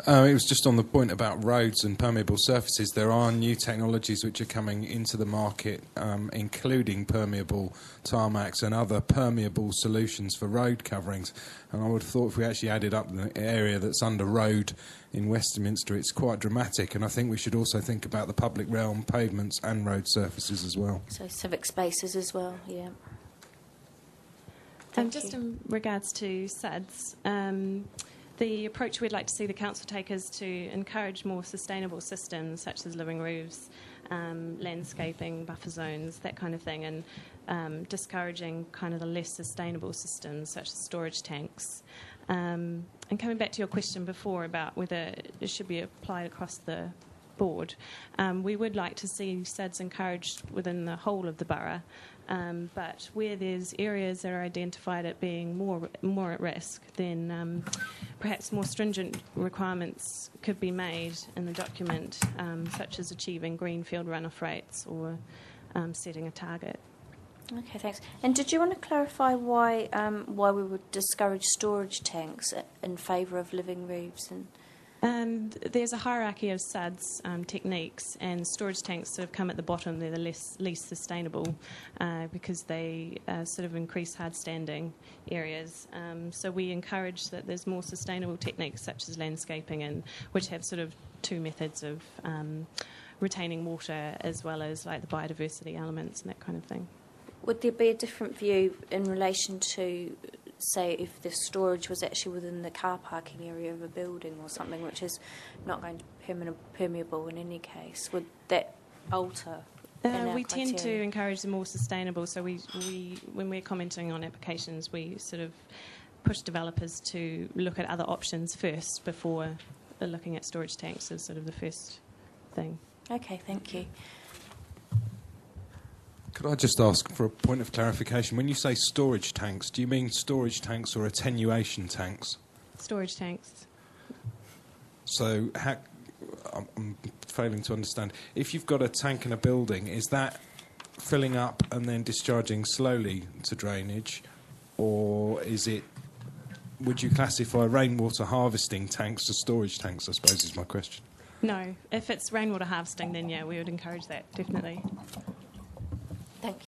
It was just on the point about roads and permeable surfaces. There are new technologies which are coming into the market, including permeable tarmacs and other permeable solutions for road coverings. And I would have thought if we actually added up the area that's under road in Westminster, it's quite dramatic. And I think we should also think about the public realm, pavements and road surfaces as well. So civic spaces as well, yeah. Just in regards to SUDs, the approach we'd like to see the council take is to encourage more sustainable systems such as living roofs, landscaping, buffer zones, that kind of thing, and discouraging kind of the less sustainable systems such as storage tanks. And coming back to your question before about whether it should be applied across the board, we would like to see SUDs encouraged within the whole of the borough. But where there's areas that are identified as being more at risk, then perhaps more stringent requirements could be made in the document, such as achieving greenfield runoff rates or setting a target. Okay, thanks. And did you want to clarify why we would discourage storage tanks in favour of living roofs? There's a hierarchy of SUDs techniques, and storage tanks sort of come at the bottom. They're the least sustainable because they sort of increase hard standing areas. So we encourage that there's more sustainable techniques such as landscaping, and which have sort of two methods of retaining water as well as like the biodiversity elements and that kind of thing. Would there be a different view in relation to, say, if the storage was actually within the car parking area of a building or something, which is not going to be permeable in any case? Would that alter? We tend to encourage the more sustainable. So we when we're commenting on applications, we sort of push developers to look at other options first before looking at storage tanks as sort of the first thing. Okay, thank you. Could I just ask for a point of clarification? When you say storage tanks, do you mean storage tanks or attenuation tanks? Storage tanks. So I'm failing to understand. If you've got a tank in a building, is that filling up and then discharging slowly to drainage? Or would you classify rainwater harvesting tanks as storage tanks, I suppose is my question. No. If it's rainwater harvesting, then yeah, we would encourage that, definitely.